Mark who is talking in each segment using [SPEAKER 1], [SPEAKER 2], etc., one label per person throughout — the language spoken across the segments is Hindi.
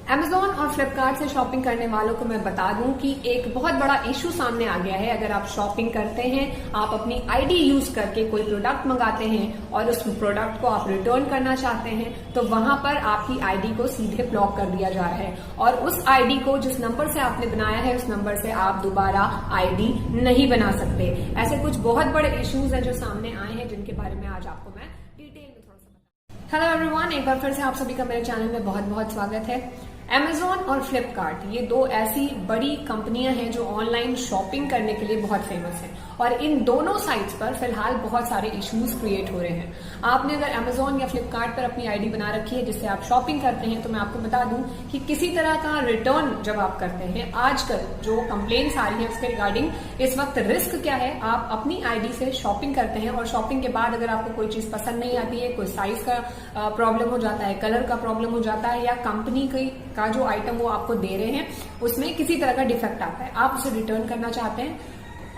[SPEAKER 1] Amazon और फ्लिपकार्ट से शॉपिंग करने वालों को मैं बता दूं कि एक बहुत बड़ा इशू सामने आ गया है। अगर आप शॉपिंग करते हैं, आप अपनी आईडी यूज करके कोई प्रोडक्ट मंगाते हैं और उस प्रोडक्ट को आप रिटर्न करना चाहते हैं, तो वहां पर आपकी आईडी को सीधे ब्लॉक कर दिया जा रहा है और उस आईडी को जिस नंबर से आपने बनाया है उस नंबर से आप दोबारा आईडी नहीं बना सकते। ऐसे कुछ बहुत बड़े इश्यूज हैं जो सामने आए हैं, जिनके बारे में आज आपको मैं डिटेल में थोड़ा सा बताऊंगी। हेलो एवरीवन, एक बार फिर से आप सभी का मेरे चैनल में बहुत बहुत स्वागत है। Amazon और फ्लिपकार्ट ये दो ऐसी बड़ी कंपनियां हैं जो ऑनलाइन शॉपिंग करने के लिए बहुत फेमस हैं और इन दोनों साइट्स पर फिलहाल बहुत सारे इश्यूज क्रिएट हो रहे हैं। आपने अगर Amazon या फ्लिपकार्ट पर अपनी आईडी बना रखी है जिससे आप शॉपिंग करते हैं, तो मैं आपको बता दूं कि किसी तरह का रिटर्न जब आप करते हैं, आजकल जो कंप्लेंट्स आ रही है उसके रिगार्डिंग इस वक्त रिस्क क्या है। आप अपनी आईडी से शॉपिंग करते हैं और शॉपिंग के बाद अगर आपको कोई चीज पसंद नहीं आती है, कोई साइज का प्रॉब्लम हो जाता है, कलर का प्रॉब्लम हो जाता है, या कंपनी का जो आइटम वो आपको दे रहे हैं उसमें किसी तरह का डिफेक्ट आता है, आप उसे रिटर्न करना चाहते हैं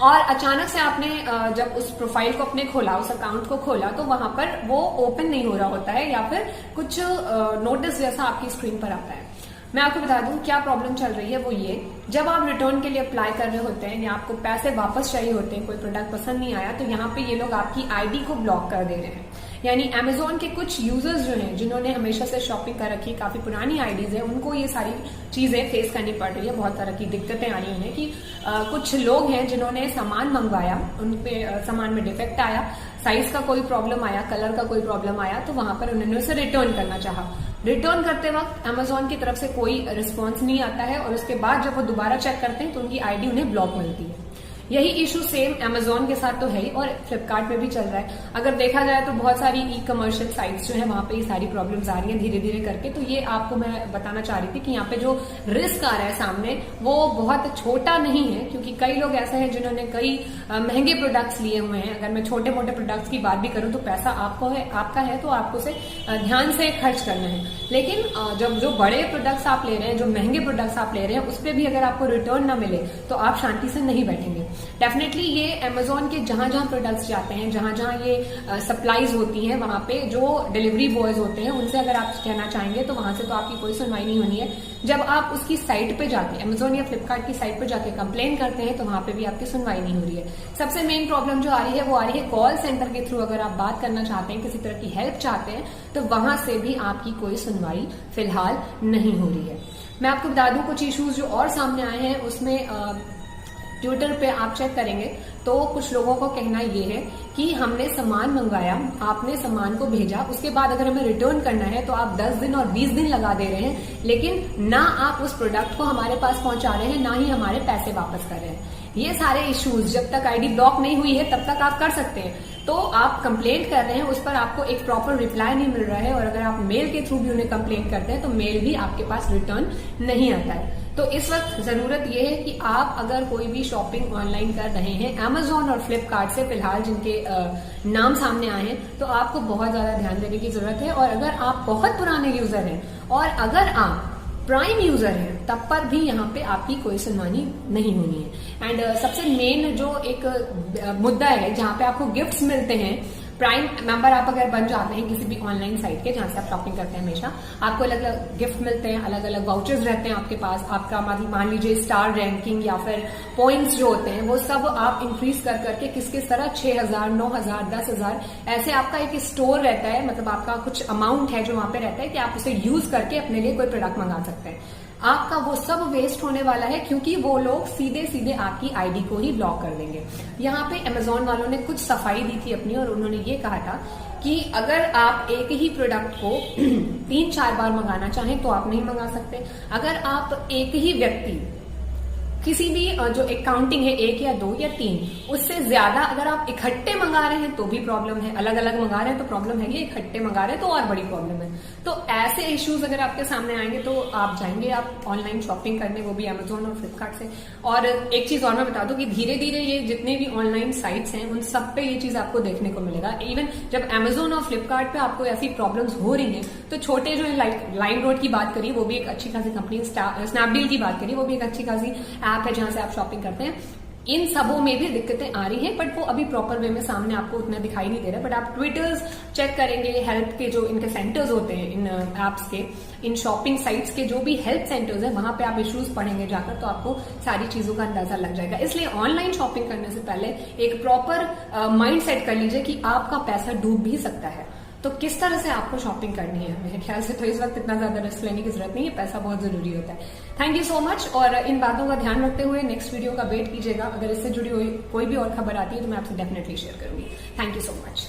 [SPEAKER 1] और अचानक से आपने जब उस प्रोफाइल को अपने खोला, उस अकाउंट को खोला, तो वहां पर वो ओपन नहीं हो रहा होता है या फिर कुछ नोटिस जैसा आपकी स्क्रीन पर आता है। मैं आपको बता दूं क्या प्रॉब्लम चल रही है। वो ये, जब आप रिटर्न के लिए अप्लाई कर रहे होते हैं या आपको पैसे वापस चाहिए होते हैं, कोई प्रोडक्ट पसंद नहीं आया, तो यहाँ पे ये लोग आपकी आईडी को ब्लॉक कर दे रहे हैं। यानी Amazon के कुछ यूजर्स जो हैं, जिन्होंने हमेशा से शॉपिंग कर रखी, काफी पुरानी आईडीज है, उनको ये सारी चीजें फेस करनी पड़ रही है। बहुत तरह की दिक्कतें आ रही हैं कि कुछ लोग हैं जिन्होंने सामान मंगवाया, उनपे सामान में डिफेक्ट आया, साइज का कोई प्रॉब्लम आया, कलर का कोई प्रॉब्लम आया, तो वहां पर उन्होंने उसे रिटर्न करना चाहा। रिटर्न करते वक्त Amazon की तरफ से कोई रिस्पॉन्स नहीं आता है और उसके बाद जब वो दोबारा चेक करते हैं तो उनकी आईडी उन्हें ब्लॉक मिलती है। यही इशू सेम Amazon के साथ तो है ही और फ्लिपकार्ट में भी चल रहा है। अगर देखा जाए तो बहुत सारी ई कमर्शियल साइट्स जो है वहां पे ये सारी प्रॉब्लम्स आ रही हैं धीरे धीरे करके। तो ये आपको मैं बताना चाह रही थी कि यहाँ पे जो रिस्क आ रहा है सामने वो बहुत छोटा नहीं है, क्योंकि कई लोग ऐसे हैं जिन्होंने कई महंगे प्रोडक्ट्स लिए हुए हैं। अगर मैं छोटे मोटे प्रोडक्ट्स की बात भी करूं तो पैसा आपका है तो आपको उसे ध्यान से खर्च करना है। लेकिन जब जो बड़े प्रोडक्ट्स आप ले रहे हैं, जो महंगे प्रोडक्ट्स आप ले रहे हैं, उस पर भी अगर आपको रिटर्न न मिले तो आप शांति से नहीं बैठेंगे। डेफिनेटली ये Amazon के जहां जहां प्रोडक्ट्स जाते हैं, जहां जहां ये सप्लाईज होती हैं, वहां पे जो डिलीवरी बॉयज होते हैं उनसे अगर आप कहना चाहेंगे तो वहां से तो आपकी कोई सुनवाई नहीं होनी है। जब आप उसकी साइट पे जाके, Amazon या फ्लिपकार्ट की साइट पे जाके कंप्लेन करते हैं तो वहां पे भी आपकी सुनवाई नहीं हो रही है। सबसे मेन प्रॉब्लम जो आ रही है वो आ रही है कॉल सेंटर के थ्रू। अगर आप बात करना चाहते हैं, किसी तरह की हेल्प चाहते हैं, तो वहां से भी आपकी कोई सुनवाई फिलहाल नहीं हो रही है। मैं आपको बता दूं कुछ इश्यूज जो और सामने आए हैं उसमें ट्विटर पे आप चेक करेंगे तो कुछ लोगों को कहना ये है कि हमने सामान मंगाया, आपने सामान को भेजा, उसके बाद अगर हमें रिटर्न करना है तो आप 10 दिन और 20 दिन लगा दे रहे हैं, लेकिन ना आप उस प्रोडक्ट को हमारे पास पहुंचा रहे हैं, ना ही हमारे पैसे वापस कर रहे हैं। ये सारे इश्यूज जब तक आईडी ब्लॉक नहीं हुई है तब तक आप कर सकते हैं। तो आप कंप्लेंट कर रहे हैं, उस पर आपको एक प्रॉपर रिप्लाई नहीं मिल रहा है और अगर आप मेल के थ्रू भी उन्हें कंप्लेंट करते हैं तो मेल भी आपके पास रिटर्न नहीं आता है। तो इस वक्त जरूरत यह है कि आप अगर कोई भी शॉपिंग ऑनलाइन कर रहे हैं Amazon और फ्लिपकार्ट से, फिलहाल जिनके नाम सामने आए हैं, तो आपको बहुत ज्यादा ध्यान देने की जरूरत है। और अगर आप बहुत पुराने यूजर हैं और अगर आप प्राइम यूजर है तब पर भी यहाँ पे आपकी कोई सुनवाई नहीं होनी है। एंड सबसे मेन जो एक मुद्दा है जहाँ पे आपको गिफ्ट्स मिलते हैं, प्राइम मेंबर आप अगर बन जाते हैं किसी भी ऑनलाइन साइट के जहां से आप शॉपिंग करते हैं, हमेशा आपको अलग अलग गिफ्ट मिलते हैं, अलग अलग वाउचर्स रहते हैं आपके पास। आपका मान लीजिए स्टार रैंकिंग या फिर पॉइंट्स जो होते हैं वो सब आप इंक्रीज कर करके किस तरह 6000, 9000, 10,000 ऐसे आपका एक स्टोर रहता है, मतलब आपका कुछ अमाउंट है जो वहां पे रहता है कि आप उसे यूज करके अपने लिए कोई प्रोडक्ट मंगा सकते हैं। आपका वो सब वेस्ट होने वाला है क्योंकि वो लोग सीधे सीधे आपकी आईडी को ही ब्लॉक कर देंगे। यहाँ पे Amazon वालों ने कुछ सफाई दी थी अपनी और उन्होंने ये कहा था कि अगर आप एक ही प्रोडक्ट को 3-4 बार मंगाना चाहें तो आप नहीं मंगा सकते। अगर आप एक ही व्यक्ति किसी भी जो एक काउंटिंग है 1 या 2 या 3, उससे ज्यादा अगर आप इकट्ठे मंगा रहे हैं तो भी प्रॉब्लम है, अलग अलग मंगा रहे हैं तो प्रॉब्लम है, ये इकट्ठे मंगा रहे हैं तो और बड़ी प्रॉब्लम है। तो ऐसे इश्यूज अगर आपके सामने आएंगे तो आप जाएंगे आप ऑनलाइन शॉपिंग करने, वो भी Amazon और फ्लिपकार्ट से। और एक चीज और मैं बता दूं कि धीरे धीरे ये जितने भी ऑनलाइन साइट्स हैं उन सब पे ये चीज आपको देखने को मिलेगा। इवन जब Amazon और फ्लिपकार्ट पे आपको ऐसी प्रॉब्लम्स हो रही हैं तो छोटे जो है लाइम रोड की बात करिए, वो भी एक अच्छी खासी कंपनी, स्नैपडील की बात करिए, वो भी एक अच्छी खासी ऐप है जहां से आप शॉपिंग करते हैं। इन सबों में भी दिक्कतें आ रही हैं, बट वो अभी प्रॉपर वे में सामने आपको उतना दिखाई नहीं दे रहा। बट आप ट्विटर्स चेक करेंगे, हेल्प के जो इनके सेंटर्स होते हैं इन एप्स के, इन शॉपिंग साइट्स के जो भी हेल्प सेंटर्स हैं, वहां पे आप इश्यूज पढ़ेंगे जाकर, तो आपको सारी चीजों का अंदाजा लग जाएगा। इसलिए ऑनलाइन शॉपिंग करने से पहले एक प्रॉपर माइंड सेट कर लीजिए कि आपका पैसा डूब भी सकता है। तो किस तरह से आपको शॉपिंग करनी है, मेरे ख्याल से तो इस वक्त इतना ज्यादा रिस्क लेने की जरूरत नहीं है, पैसा बहुत जरूरी होता है। Thank you so much. और इन बातों का ध्यान रखते हुए नेक्स्ट वीडियो का वेट कीजिएगा। अगर इससे जुड़ी हुई कोई भी और खबर आती है तो मैं आपसे डेफिनेटली शेयर करूंगी। Thank you so much.